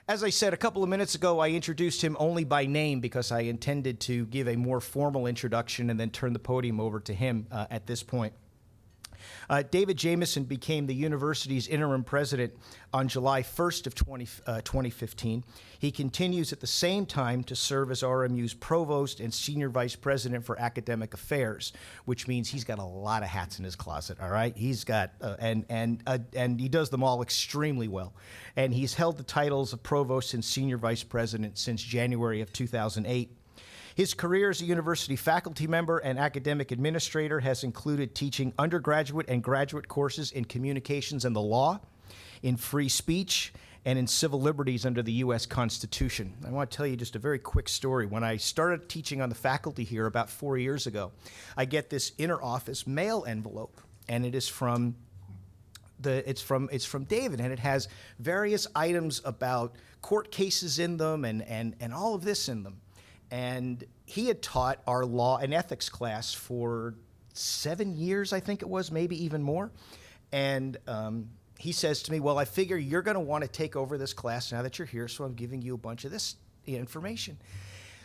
As I said a couple of minutes ago, I introduced him only by name because I intended to give a more formal introduction and then turn the podium over to him at this point. David Jamison became the university's interim president on July 1st of 2015. He continues at the same time to serve as RMU's provost and senior vice president for academic affairs, which means he's got a lot of hats in his closet. All right, he's got and he does them all extremely well. And he's held the titles of provost and senior vice president since January of 2008. His career as a university faculty member and academic administrator has included teaching undergraduate and graduate courses in communications and the law, in free speech, and in civil liberties under the U.S. Constitution. I want to tell you just a very quick story. When I started teaching on the faculty here about 4 years ago, I get this inter-office mail envelope, and it is from it's from David, and it has various items about court cases in them and all of this in them. And he had taught our law and ethics class for 7 years, I think it was, maybe even more. And he says to me, well, I figure you're going to want to take over this class now that you're here, so I'm giving you a bunch of this information.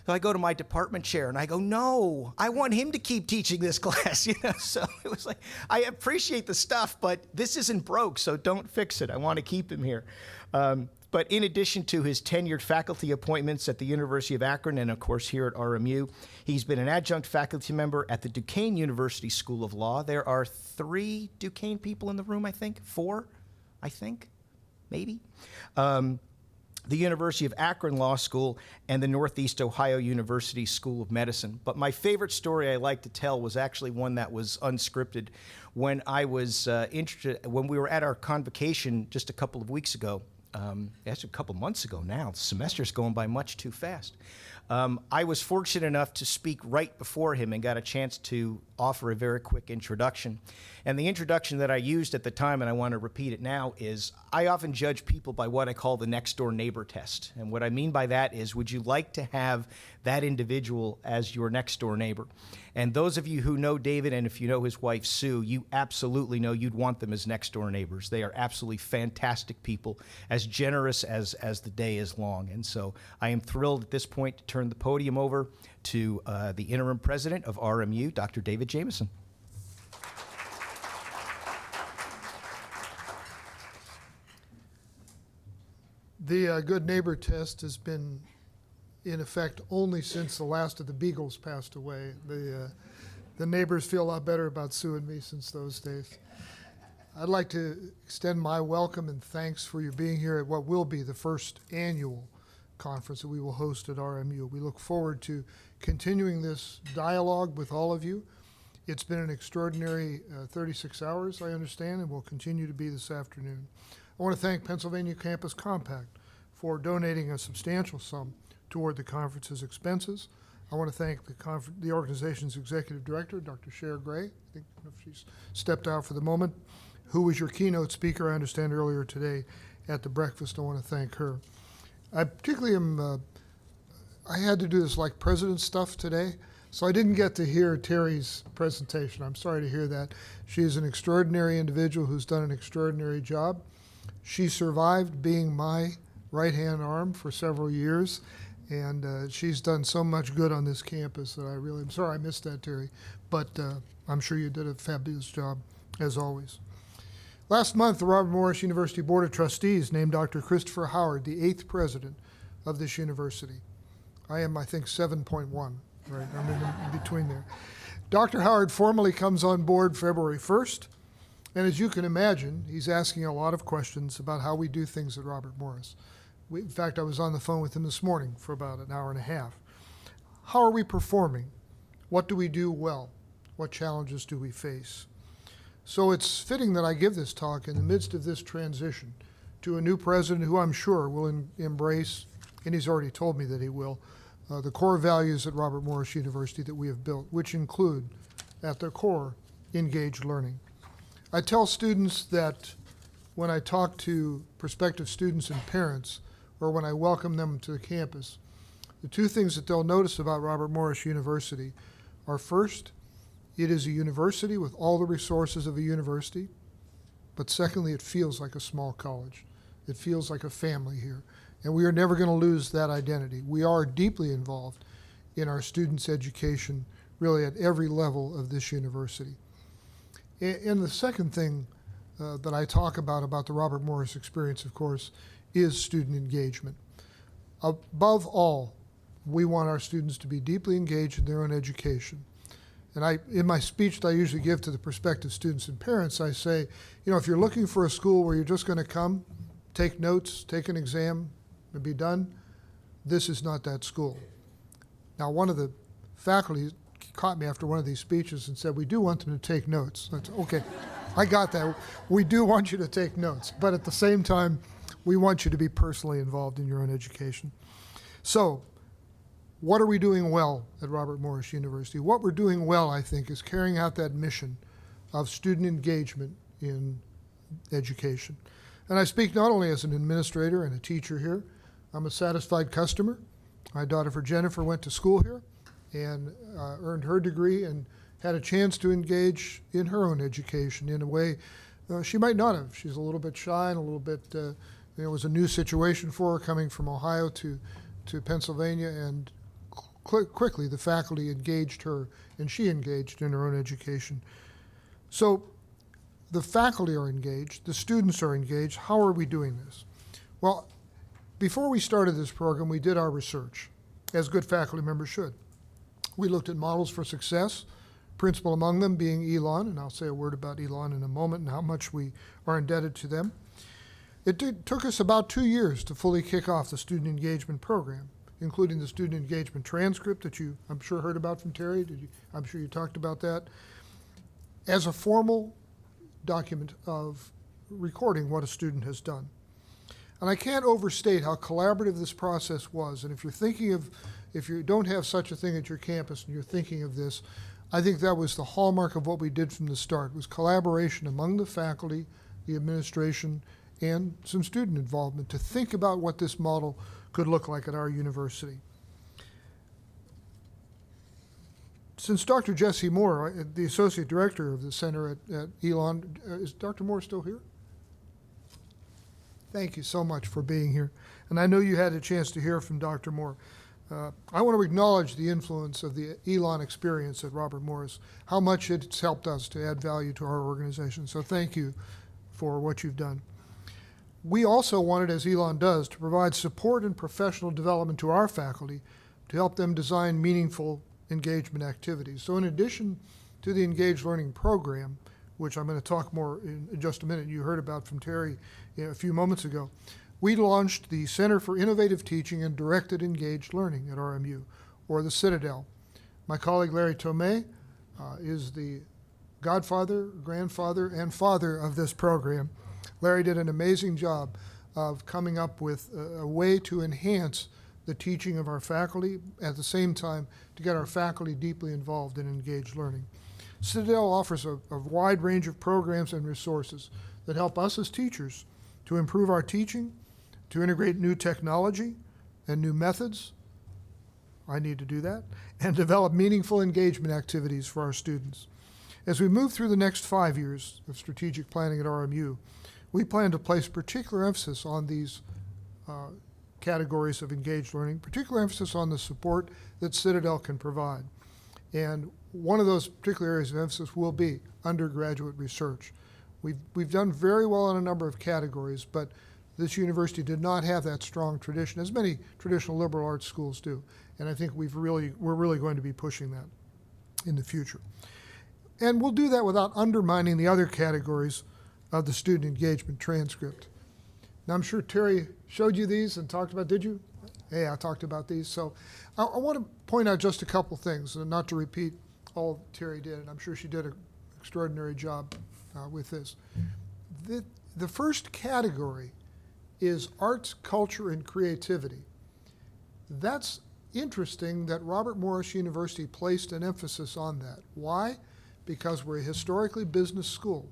So I go to my department chair and I go, no, I want him to keep teaching this class. So it was like, I appreciate the stuff, but this isn't broke, so don't fix it. I want to keep him here. But in addition to his tenured faculty appointments at the University of Akron and, of course, here at RMU, he's been an adjunct faculty member at the Duquesne University School of Law. There are 3 Duquesne people in the room, I think. 4, I think, maybe. The University of Akron Law School and the Northeast Ohio University School of Medicine. But my favorite story I like to tell was actually one that was unscripted. When I was when we were at our convocation just a couple of weeks ago, actually a couple months ago now. The semester's going by much too fast. I was fortunate enough to speak right before him and got a chance to offer a very quick introduction. And the introduction that I used at the time, and I want to repeat it now, is I often judge people by what I call the next door neighbor test. And what I mean by that is, would you like to have that individual as your next door neighbor? And those of you who know David, and if you know his wife Sue, you absolutely know you'd want them as next door neighbors. They are absolutely fantastic people, as generous as the day is long. And so I am thrilled at this point to turn the podium over to the interim president of RMU, Dr. David Jamison. The good neighbor test has been in effect only since the last of the Beagles passed away. The neighbors feel a lot better about Sue and me since those days. I'd like to extend my welcome and thanks for you being here at what will be the first annual conference that we will host at RMU. We look forward to continuing this dialogue with all of you. It's been an extraordinary 36 hours, I understand, and will continue to be this afternoon. I want to thank Pennsylvania Campus Compact for donating a substantial sum toward the conference's expenses. I want to thank the organization's executive director, Dr. Cher Gray. I think she's stepped out for the moment, who was your keynote speaker, I understand, earlier today at the breakfast. I want to thank her. I particularly I had to do this like president stuff today, so I didn't get to hear Terry's presentation. I'm sorry to hear that. She is an extraordinary individual who's done an extraordinary job. She survived being my right-hand arm for several years, and she's done so much good on this campus that I'm sorry I missed that, Terry, but I'm sure you did a fabulous job, as always. Last month, the Robert Morris University Board of Trustees named Dr. Christopher Howard the 8th president of this university. I am, I think, 7.1, right? I'm in between there. Dr. Howard formally comes on board February 1st, and as you can imagine, he's asking a lot of questions about how we do things at Robert Morris. In fact, I was on the phone with him this morning for about an hour and a half. How are we performing? What do we do well? What challenges do we face? So it's fitting that I give this talk in the midst of this transition to a new president who I'm sure will embrace, and he's already told me that he will, the core values at Robert Morris University that we have built, which include, at their core, engaged learning. I tell students that when I talk to prospective students and parents, or when I welcome them to the campus, the 2 things that they'll notice about Robert Morris University are, first, it is a university with all the resources of a university, but secondly, it feels like a small college. It feels like a family here. And we are never going to lose that identity. We are deeply involved in our students' education, really at every level of this university. And the second thing that I talk about the Robert Morris experience, of course, is student engagement. Above all, we want our students to be deeply engaged in their own education. And in my speech that I usually give to the prospective students and parents, I say, if you're looking for a school where you're just going to come, take notes, take an exam, and be done, this is not that school. Now, one of the faculty caught me after one of these speeches and said, we do want them to take notes. I said, okay, I got that. We do want you to take notes, but at the same time, we want you to be personally involved in your own education. So, what are we doing well at Robert Morris University? What we're doing well, I think, is carrying out that mission of student engagement in education. And I speak not only as an administrator and a teacher here. I'm a satisfied customer. My daughter Jennifer went to school here and earned her degree and had a chance to engage in her own education in a way she might not have. She's a little bit shy and a little bit, it was a new situation for her coming from Ohio to Pennsylvania, and quickly the faculty engaged her and she engaged in her own education. So the faculty are engaged, the students are engaged. How are we doing this? Well, before we started this program, we did our research, as good faculty members should. We looked at models for success, principal among them being Elon, and I'll say a word about Elon in a moment and how much we are indebted to them. It took us about 2 years to fully kick off the student engagement program, including the student engagement transcript that you, I'm sure, heard about from Terry. I'm sure you talked about that, as a formal document of recording what a student has done. And I can't overstate how collaborative this process was. And if you don't have such a thing at your campus and you're thinking of this, I think that was the hallmark of what we did from the start, was collaboration among the faculty, the administration, and some student involvement to think about what this model could look like at our university. Since Dr. Jesse Moore, the Associate Director of the Center at Elon, is Dr. Moore still here? Thank you so much for being here. And I know you had a chance to hear from Dr. Moore. I want to acknowledge the influence of the Elon experience at Robert Morris, how much it's helped us to add value to our organization. So thank you for what you've done. We also wanted, as Elon does, to provide support and professional development to our faculty to help them design meaningful engagement activities. So in addition to the Engaged Learning Program, which I'm going to talk more in just a minute, you heard about from Terry a few moments ago, we launched the Center for Innovative Teaching and Directed Engaged Learning at RMU, or the Citadel. My colleague Larry Tomei is the godfather, grandfather, and father of this program. Larry did an amazing job of coming up with a way to enhance the teaching of our faculty, at the same time to get our faculty deeply involved in engaged learning. Citadel offers a wide range of programs and resources that help us as teachers to improve our teaching, to integrate new technology and new methods, I need to do that, and develop meaningful engagement activities for our students. As we move through the next 5 years of strategic planning at RMU, we plan to place particular emphasis on these categories of engaged learning, particular emphasis on the support that Citadel can provide. And one of those particular areas of emphasis will be undergraduate research. We've done very well in a number of categories, but this university did not have that strong tradition, as many traditional liberal arts schools do. And I think we're really going to be pushing that in the future. And we'll do that without undermining the other categories of the student engagement transcript. Now, I'm sure Terry showed you these and talked about, did you? Yeah, I talked about these. So I want to point out just a couple things, and not to repeat all Terry did, and I'm sure she did an extraordinary job with this. The first category is arts, culture, and creativity. That's interesting that Robert Morris University placed an emphasis on that. Why? Because we're a historically business school.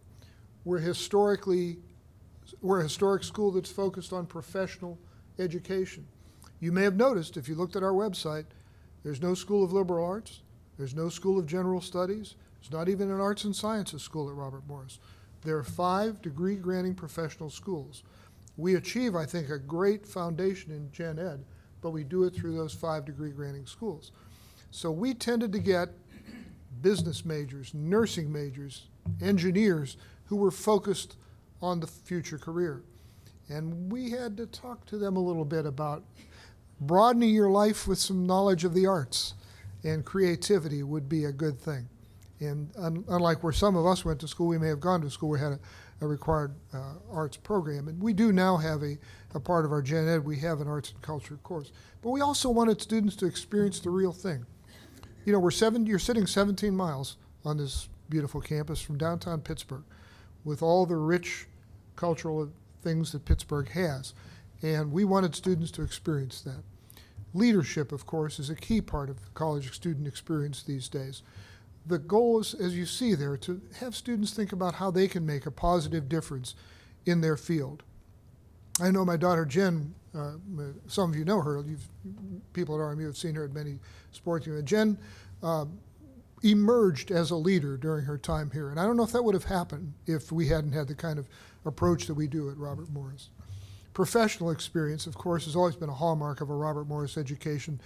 We're a historic school that's focused on professional education. You may have noticed, if you looked at our website, there's no School of Liberal Arts, there's no School of General Studies, there's not even an Arts and Sciences school at Robert Morris. There are 5 degree-granting professional schools. We achieve, I think, a great foundation in gen ed, but we do it through those 5-degree granting schools. So we tended to get business majors, nursing majors, engineers who were focused on the future career. And we had to talk to them a little bit about broadening your life with some knowledge of the arts, and creativity would be a good thing. And unlike where some of us went to school, we may have gone to school, we had a required arts program. And we do now have a part of our gen ed, we have an arts and culture course. But we also wanted students to experience the real thing. You know, you're sitting 17 miles on this beautiful campus from downtown Pittsburgh with all the rich cultural things that Pittsburgh has. And we wanted students to experience that. Leadership, of course, is a key part of the college student experience these days. The goal is, as you see there, to have students think about how they can make a positive difference in their field. I know my daughter Jen, some of you know her, people at RMU have seen her at many sports events. Jen emerged as a leader during her time here, and I don't know if that would have happened if we hadn't had the kind of approach that we do at Robert Morris. Professional experience, of course, has always been a hallmark of a Robert Morris education.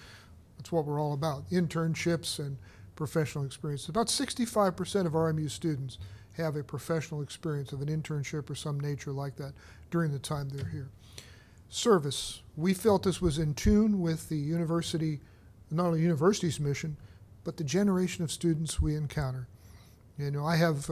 That's what we're all about, internships and professional experience. About 65% of RMU students have a professional experience of an internship or some nature like that during the time they're here. Service. We felt this was in tune with the university, not only university's mission, but the generation of students we encounter. You know, I have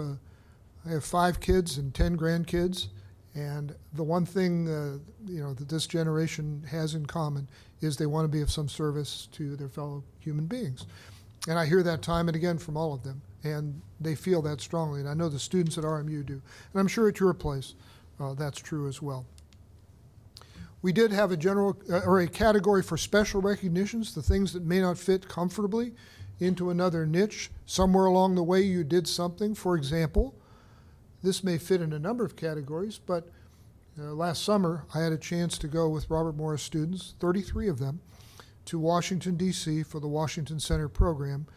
5 kids and 10 grandkids, and the one thing that this generation has in common is they want to be of some service to their fellow human beings. And I hear that time and again from all of them, and they feel that strongly. And I know the students at RMU do. And I'm sure at your place that's true as well. We did have a category for special recognitions, the things that may not fit comfortably into another niche. Somewhere along the way you did something. For example, this may fit in a number of categories, but last summer I had a chance to go with Robert Morris students, 33 of them, to Washington, D.C. for the Washington Center program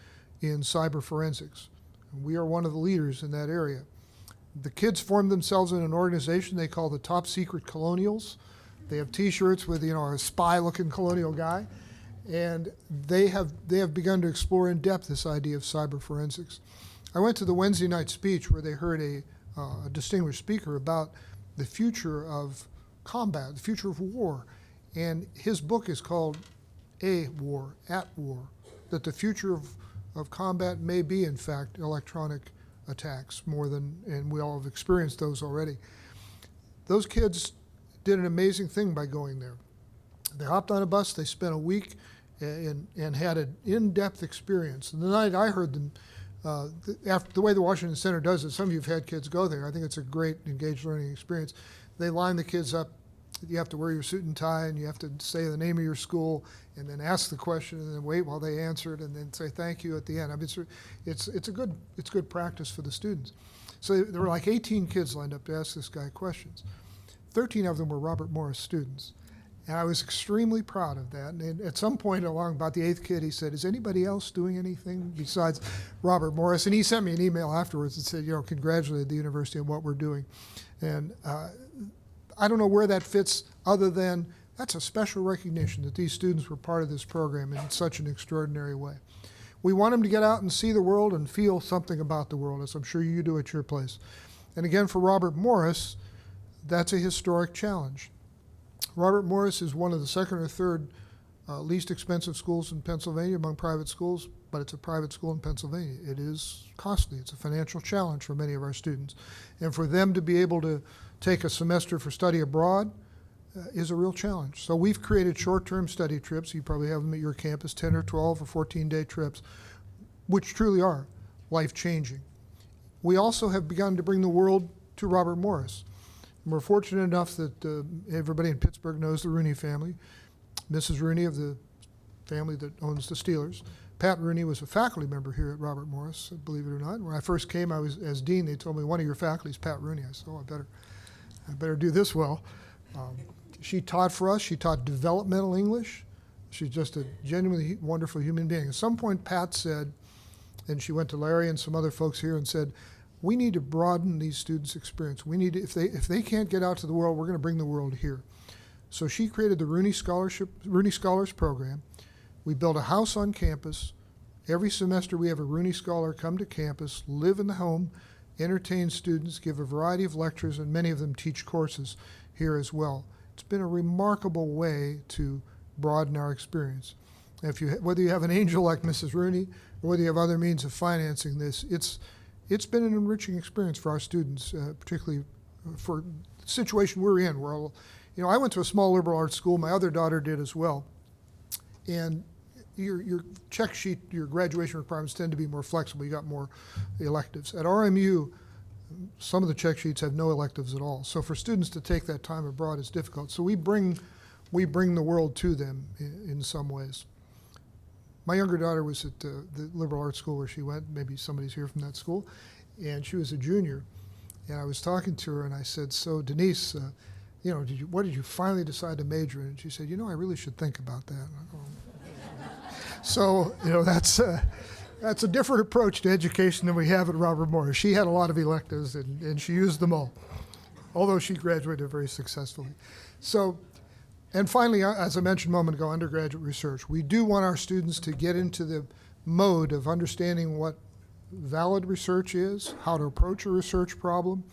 in cyber forensics. And we are one of the leaders in that area. The kids formed themselves in an organization they call the Top Secret Colonials. They have T-shirts with a spy-looking colonial guy, and they have begun to explore in depth this idea of cyber forensics. I went to the Wednesday night speech where they heard a distinguished speaker about the future of combat, the future of war, and his book is called A War, At War, that the future of combat may be, in fact, electronic attacks more than, and we all have experienced those already. Those kids did an amazing thing by going there. They hopped on a bus, they spent a week and had an in-depth experience. And the night I heard them, after the way the Washington Center does it, some of you have had kids go there, I think it's a great engaged learning experience. They line the kids up. You have to wear your suit and tie, and you have to say the name of your school, and then ask the question, and then wait while they answer it, and then say thank you at the end. I mean, it's good practice for the students. So there were like 18 kids lined up to ask this guy questions. 13 of them were Robert Morris students, and I was extremely proud of that. And at some point along, about the 8th kid, he said, "Is anybody else doing anything besides Robert Morris?" And he sent me an email afterwards that said, congratulated the university on what we're doing. And I don't know where that fits other than that's a special recognition that these students were part of this program in such an extraordinary way. We want them to get out and see the world and feel something about the world, as I'm sure you do at your place. And again, for Robert Morris, that's a historic challenge. Robert Morris is one of the 2nd or 3rd least expensive schools in Pennsylvania among private schools, but it's a private school in Pennsylvania. It is costly. It's a financial challenge for many of our students. And for them to be able to take a semester for study abroad is a real challenge. So we've created short-term study trips. You probably have them at your campus, 10 or 12 or 14-day trips, which truly are life-changing. We also have begun to bring the world to Robert Morris. And we're fortunate enough that everybody in Pittsburgh knows the Rooney family. Mrs. Rooney of the family that owns the Steelers. Pat Rooney was a faculty member here at Robert Morris, believe it or not. When I first came, I was as dean. They told me one of your faculty is Pat Rooney. I said, I better do this well. She taught for us. She taught developmental English. She's just a genuinely wonderful human being. At some point, Pat said, and she went to Larry and some other folks here and said, we need to broaden these students' experience. We need to, if they can't get out to the world, we're going to bring the world here. So she created the Rooney Scholars Program. We built a house on campus. Every semester we have a Rooney Scholar come to campus, live in the home, entertain students, give a variety of lectures, and many of them teach courses here as well. It's been a remarkable way to broaden our experience. Whether you have an angel like Mrs. Rooney or whether you have other means of financing this, it's been an enriching experience for our students, particularly for the situation we're in. I went to a small liberal arts school. My other daughter did as well. And your check sheet, your graduation requirements tend to be more flexible. You got more electives. At RMU, some of the check sheets have no electives at all. So for students to take that time abroad is difficult. So we bring the world to them in some ways. My younger daughter was at the liberal arts school where she went. Maybe somebody's here from that school. And she was a junior. And I was talking to her and I said, so Denise, what did you finally decide to major in? And she said, I really should think about that. So, that's a different approach to education than we have at Robert Morris. She had a lot of electives, and she used them all, although she graduated very successfully. So, and finally, as I mentioned a moment ago, undergraduate research. We do want our students to get into the mode of understanding what valid research is, how to approach a research problem,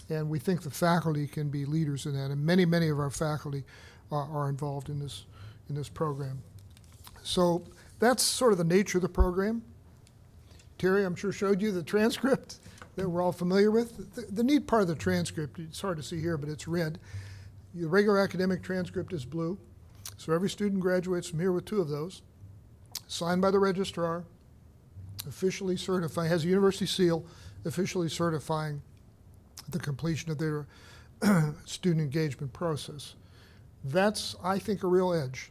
and we think the faculty can be leaders in that, and many, many of our faculty are involved in this program. So that's sort of the nature of the program. Terry, I'm sure, showed you the transcript that we're all familiar with. The neat part of the transcript, it's hard to see here, but it's red. The regular academic transcript is blue. So every student graduates from here with 2 of those, signed by the registrar, officially certified, has a university seal, officially certifying the completion of their student engagement process. That's, I think, a real edge.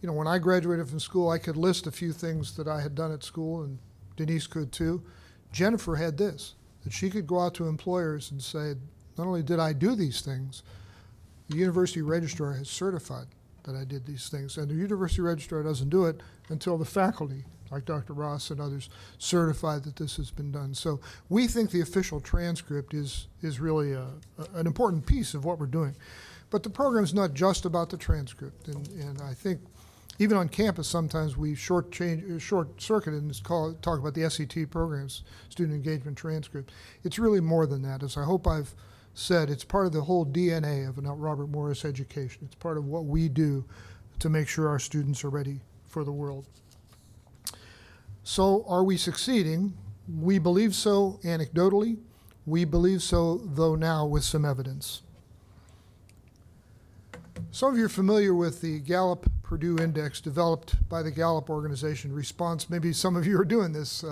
When I graduated from school, I could list a few things that I had done at school, and Denise could too. Jennifer had this, that she could go out to employers and say, not only did I do these things, the university registrar has certified that I did these things. And the university registrar doesn't do it until the faculty, like Dr. Ross and others, certify that this has been done. So we think the official transcript is really an important piece of what we're doing. But the program's not just about the transcript, and I think even on campus, sometimes we short-circuit and talk about the SET programs, student engagement transcript. It's really more than that. As I hope I've said, it's part of the whole DNA of Robert Morris education. It's part of what we do to make sure our students are ready for the world. So are we succeeding? We believe so anecdotally. We believe so, though, now with some evidence. Some of you are familiar with the Gallup-Purdue Index developed by the Gallup organization. Maybe some of you are doing this,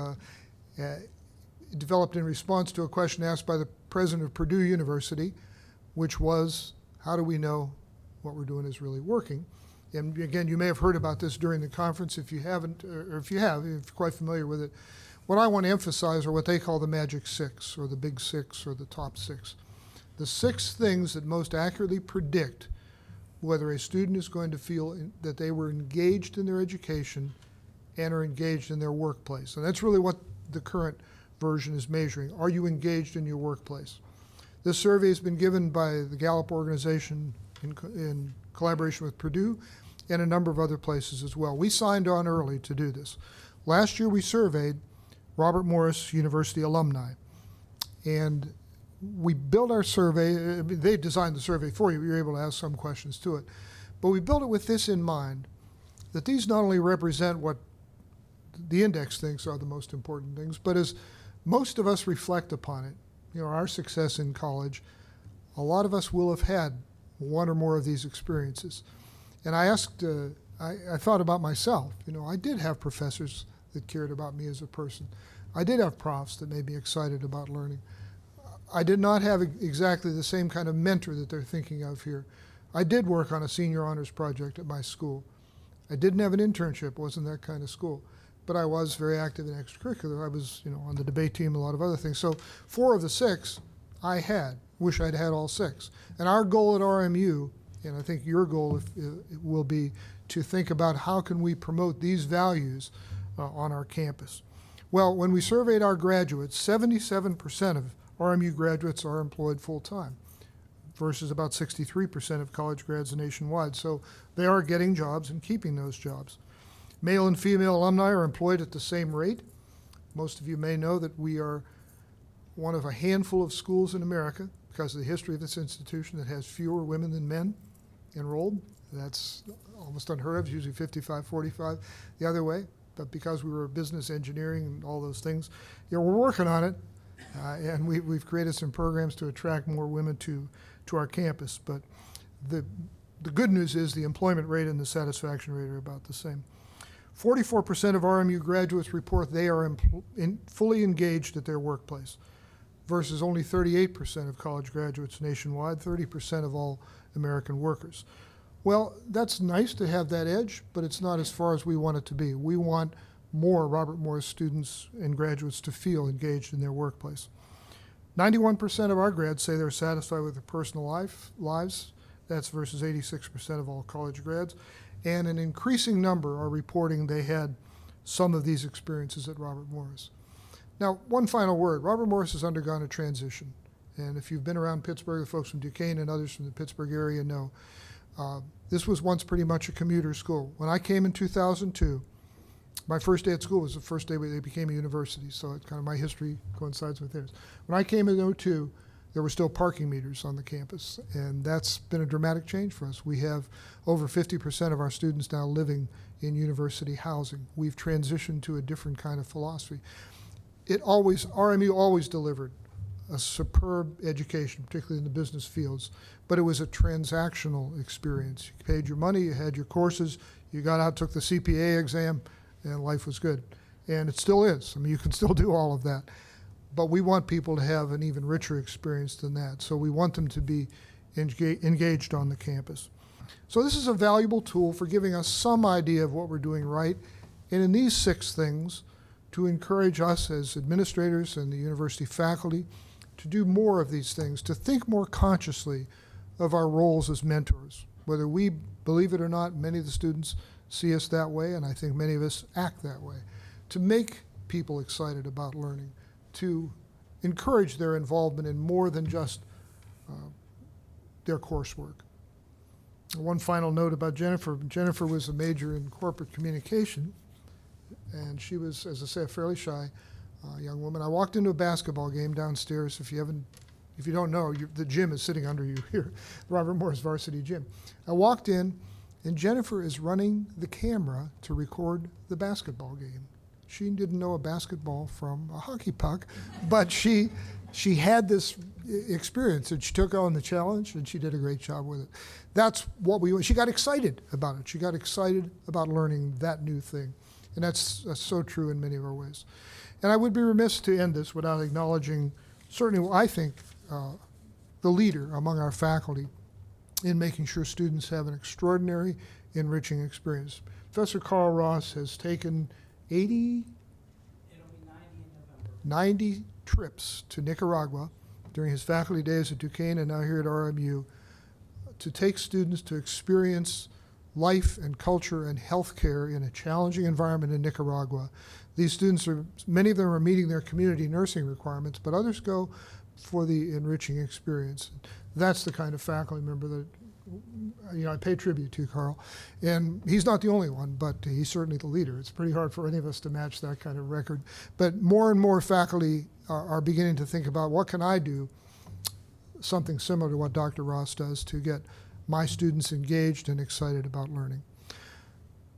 developed in response to a question asked by the president of Purdue University, which was, how do we know what we're doing is really working? And again, you may have heard about this during the conference. If you haven't, or if you're quite familiar with it, what I want to emphasize are what they call the magic 6, or the big 6, or the top 6. The 6 things that most accurately predict whether a student is going to feel that they were engaged in their education and are engaged in their workplace. And that's really what the current version is measuring. Are you engaged in your workplace? This survey has been given by the Gallup organization in collaboration with Purdue and a number of other places as well. We signed on early to do this. Last year we surveyed Robert Morris University alumni, and we built our survey. They designed the survey for you. You're able to ask some questions to it. But we built it with this in mind, that these not only represent what the index thinks are the most important things, but as most of us reflect upon it, our success in college, a lot of us will have had one or more of these experiences. And I asked, I thought about myself. I did have professors that cared about me as a person. I did have profs that made me excited about learning. I did not have exactly the same kind of mentor that they're thinking of here. I did work on a senior honors project at my school. I didn't have an internship, it wasn't that kind of school. But I was very active in extracurricular. I was, on the debate team, a lot of other things. So 4 of the 6 I had. Wish I'd had all 6. And our goal at RMU, and I think your goal will be to think about how can we promote these values on our campus. Well, when we surveyed our graduates, 77% of RMU graduates are employed full-time versus about 63% of college grads nationwide. So they are getting jobs and keeping those jobs. Male and female alumni are employed at the same rate. Most of you may know that we are one of a handful of schools in America, because of the history of this institution, that has fewer women than men enrolled. That's almost unheard of. It's usually 55-45 the other way. But because we were business engineering and all those things, we're working on it. And we've created some programs to attract more women to our campus. But the good news is the employment rate and the satisfaction rate are about the same. 44% of RMU graduates report they are fully engaged at their workplace, versus only 38% of college graduates nationwide, 30% of all American workers. Well, that's nice to have that edge, but it's not as far as we want it to be. We want more Robert Morris students and graduates to feel engaged in their workplace. 91% of our grads say they're satisfied with their personal lives. That's versus 86% of all college grads. And an increasing number are reporting they had some of these experiences at Robert Morris. Now, one final word. Robert Morris has undergone a transition. And if you've been around Pittsburgh, the folks from Duquesne and others from the Pittsburgh area know this was once pretty much a commuter school. When I came in 2002, my first day at school was the first day they became a university, so it's kind of my history coincides with theirs. When I came in 2002, there were still parking meters on the campus, and that's been a dramatic change for us. We have over 50% of our students now living in university housing. We've transitioned to a different kind of philosophy. RMU always delivered a superb education, particularly in the business fields, but it was a transactional experience. You paid your money, you had your courses, you got out, took the CPA exam, and life was good. And it still is. I mean, you can still do all of that. But we want people to have an even richer experience than that. So we want them to be engaged on the campus. So this is a valuable tool for giving us some idea of what we're doing right. And in these 6 things, to encourage us as administrators and the university faculty to do more of these things, to think more consciously of our roles as mentors. Whether we believe it or not, many of the students see us that way, and I think many of us act that way. To make people excited about learning, to encourage their involvement in more than just their coursework. One final note about Jennifer. Jennifer was a major in corporate communication, and she was, as I say, a fairly shy young woman. I walked into a basketball game downstairs. If you don't know, the gym is sitting under you here, Robert Morris Varsity Gym. I walked in, and Jennifer is running the camera to record the basketball game. She didn't know a basketball from a hockey puck, but she had this experience, and she took on the challenge, and she did a great job with it. That's what she got excited about it. She got excited about learning that new thing, and that's so true in many of our ways. And I would be remiss to end this without acknowledging, certainly, I think, the leader among our faculty in making sure students have an extraordinary, enriching experience. Professor Carl Ross has taken 90 trips to Nicaragua during his faculty days at Duquesne and now here at RMU to take students to experience life and culture and healthcare in a challenging environment in Nicaragua. These students many of them are meeting their community nursing requirements, but others go for the enriching experience. That's the kind of faculty member that I pay tribute to, Carl. And he's not the only one, but he's certainly the leader. It's pretty hard for any of us to match that kind of record. But more and more faculty are beginning to think about, what can I do, something similar to what Dr. Ross does, to get my students engaged and excited about learning.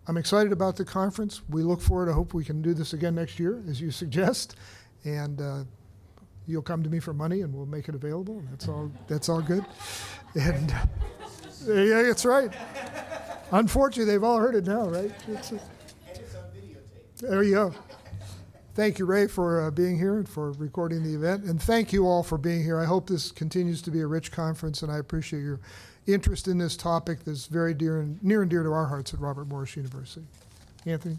I'm excited about the conference. We look forward. I hope we can do this again next year, as you suggest. And you'll come to me for money, and we'll make it available. That's all good. And yeah, that's right. Unfortunately, they've all heard it now, right? There you go. Thank you, Ray, for being here and for recording the event. And thank you all for being here. I hope this continues to be a rich conference, and I appreciate your interest in this topic that's very near and dear to our hearts at Robert Morris University. Anthony?